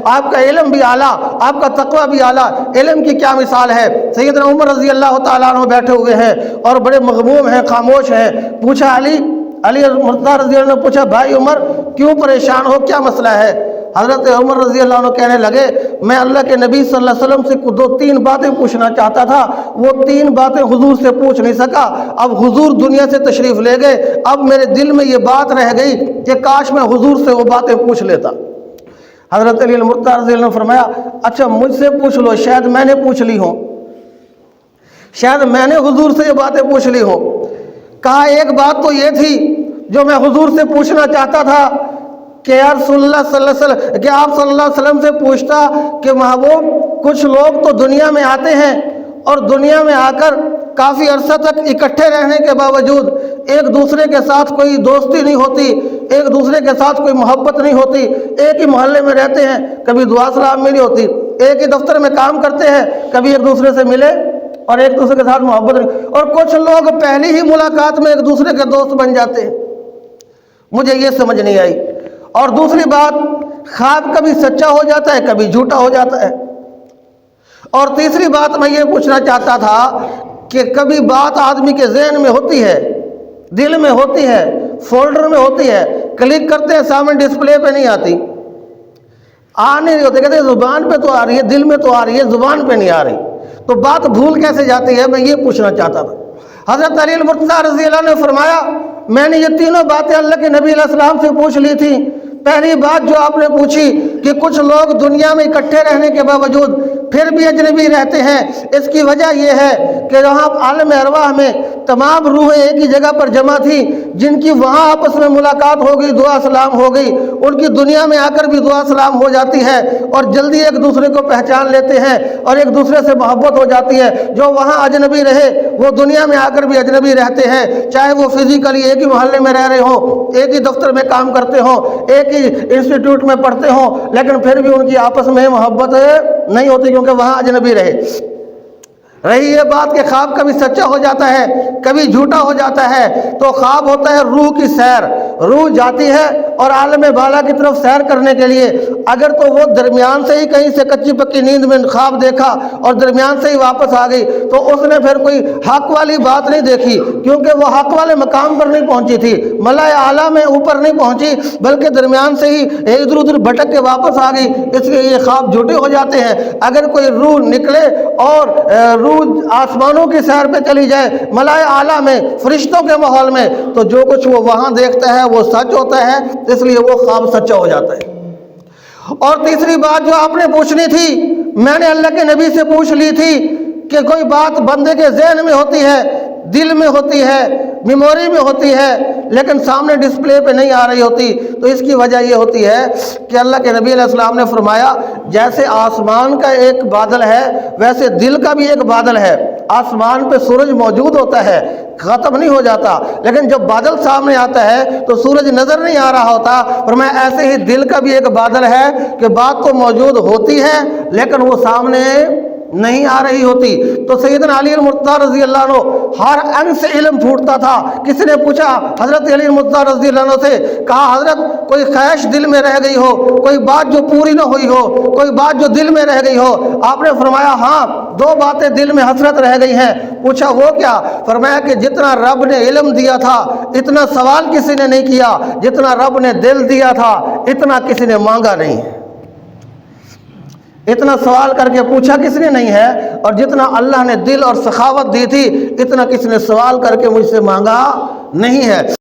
آپ کا علم بھی اعلیٰ، آپ کا تقوی بھی اعلیٰ، علم کی کیا مثال ہے۔ سیدنا عمر رضی اللہ تعالیٰ عنہ بیٹھے ہوئے ہیں اور بڑے مغموم ہیں، خاموش ہیں۔ پوچھا علی مرتضیٰ رضی اللہ عنہ نے پوچھا بھائی عمر کیوں پریشان ہو، کیا مسئلہ ہے؟ حضرت عمر رضی اللہ عنہ کہنے لگے میں اللہ کے نبی صلی اللہ علیہ وسلم سے 3 باتیں پوچھنا چاہتا تھا، وہ 3 باتیں حضور سے پوچھ نہیں سکا۔ اب حضور دنیا سے تشریف لے گئے، اب میرے دل میں یہ بات رہ گئی کہ کاش میں حضور سے وہ باتیں پوچھ لیتا۔ حضرت علی مرتضیٰ رضی اللہ عنہ نے فرمایا اچھا مجھ سے پوچھ لو، شاید میں نے پوچھ لی ہوں، شاید میں نے حضور سے یہ باتیں پوچھ لی ہوں۔ کہا ایک بات تو یہ تھی جو میں حضور سے پوچھنا چاہتا تھا کہ یا رسول اللہ صلی اللہ علیہ وسلم، کہ آپ صلی اللہ علیہ وسلم سے پوچھتا کہ محبوب کچھ لوگ تو دنیا میں آتے ہیں اور دنیا میں آ کر کافی عرصہ تک اکٹھے رہنے کے باوجود ایک دوسرے کے ساتھ کوئی دوستی نہیں ہوتی، ایک دوسرے کے ساتھ کوئی محبت نہیں ہوتی، ایک ہی محلے میں رہتے ہیں، کبھی دعا سلام بھی نہیں ہوتی، ایک ہی دفتر میں کام کرتے ہیں، کبھی ایک دوسرے سے ملے اور ایک دوسرے کے ساتھ محبت نہیں، اور کچھ لوگ پہلی ہی ملاقات میں ایک دوسرے کے دوست بن جاتے ہیں۔ مجھے یہ سمجھ نہیں آئی۔ اور دوسری بات، خواب کبھی سچا ہو جاتا ہے کبھی جھوٹا ہو جاتا ہے۔ اور تیسری بات میں یہ پوچھنا چاہتا تھا کہ کبھی بات آدمی کے ذہن میں ہوتی ہے، دل میں ہوتی ہے، فولڈر میں ہوتی ہے، کلک کرتے ہیں سامنے ڈسپلے پہ نہیں آتی، نہیں ہوتی، کہتے ہیں زبان پہ تو آ رہی ہے، دل میں تو آ رہی ہے، زبان پہ نہیں آ رہی، تو بات بھول کیسے جاتی ہے؟ میں یہ پوچھنا چاہتا تھا۔ حضرت علی مرتضیٰ رضی اللہ عنہ نے فرمایا میں نے یہ 3 باتیں اللہ کے نبی علیہ السلام سے پوچھ لی تھی۔ پہلی بات جو آپ نے پوچھی کہ کچھ لوگ دنیا میں اکٹھے رہنے کے باوجود پھر بھی اجنبی رہتے ہیں، اس کی وجہ یہ ہے کہ جہاں عالم ارواح میں تمام روحیں ایک ہی جگہ پر جمع تھی، جن کی وہاں آپس میں ملاقات ہو گئی، دعا سلام ہو گئی، ان کی دنیا میں آ کر بھی دعا سلام ہو جاتی ہے اور جلدی ایک دوسرے کو پہچان لیتے ہیں اور ایک دوسرے سے محبت ہو جاتی ہے۔ جو وہاں اجنبی رہے وہ دنیا میں آ کر بھی اجنبی رہتے ہیں، چاہے وہ فزیکلی ایک ہی محلے میں رہ رہے ہوں، ایک ہی دفتر میں کام کرتے ہوں، ایک ہی انسٹیٹیوٹ میں پڑھتے ہوں، لیکن پھر بھی ان کی آپس میں محبت نہیں ہوتی کیونکہ وہاں اجنبی رہے۔ رہی یہ بات کہ خواب کبھی سچا ہو جاتا ہے کبھی جھوٹا ہو جاتا ہے، تو خواب ہوتا ہے روح کی سیر، روح جاتی ہے اور عالم بالا کی طرف سیر کرنے کے لیے، اگر تو وہ درمیان سے ہی کہیں سے کچی پکی نیند میں خواب دیکھا اور درمیان سے ہی واپس آ گئی تو اس نے پھر کوئی حق والی بات نہیں دیکھی، کیونکہ وہ حق والے مقام پر نہیں پہنچی تھی، ملائے اعلیٰ میں اوپر نہیں پہنچی، بلکہ درمیان سے ہی ادھر ادھر بھٹک کے واپس آ گئی، اس لیے یہ خواب جھوٹے ہو جاتے ہیں۔ اگر کوئی روح نکلے اور روح آسمانوں کی سیر پہ چلی جائے، ملائے اعلیٰ میں، فرشتوں کے ماحول میں، تو جو کچھ وہ وہاں دیکھتا ہے وہ سچ ہوتا ہے، اس لیے وہ خواب سچا ہو جاتا ہے۔ اور تیسری بات جو آپ نے پوچھنی تھی، میں نے اللہ کے نبی سے پوچھ لی تھی کہ کوئی بات بندے کے ذہن میں ہوتی ہے، دل میں ہوتی ہے، میموری میں ہوتی ہے، لیکن سامنے ڈسپلے پہ نہیں آ رہی ہوتی، تو اس کی وجہ یہ ہوتی ہے کہ اللہ کے نبی علیہ السلام نے فرمایا جیسے آسمان کا ایک بادل ہے ویسے دل کا بھی ایک بادل ہے۔ آسمان پہ سورج موجود ہوتا ہے، ختم نہیں ہو جاتا، لیکن جب بادل سامنے آتا ہے تو سورج نظر نہیں آ رہا ہوتا، فرمایا ایسے ہی دل کا بھی ایک بادل ہے کہ بات تو موجود ہوتی ہے لیکن وہ سامنے نہیں آ رہی ہوتی۔ تو سیدنا علی مرتضیٰ رضی اللہ عنہ ہر انگ سے علم پھوٹتا تھا۔ کسی نے پوچھا حضرت علی مرتضیٰ رضی اللہ عنہ سے، کہا حضرت کوئی خواہش دل میں رہ گئی ہو، کوئی بات جو پوری نہ ہوئی ہو، کوئی بات جو دل میں رہ گئی ہو؟ آپ نے فرمایا ہاں 2 باتیں دل میں حسرت رہ گئی ہیں۔ پوچھا وہ کیا؟ فرمایا کہ جتنا رب نے علم دیا تھا اتنا سوال کسی نے نہیں کیا، جتنا رب نے دل دیا تھا اتنا کسی نے مانگا نہیں، اتنا سوال کر کے پوچھا کس نے نہیں ہے، اور جتنا اللہ نے دل اور سخاوت دی تھی اتنا کسی نے سوال کر کے مجھ سے مانگا نہیں ہے۔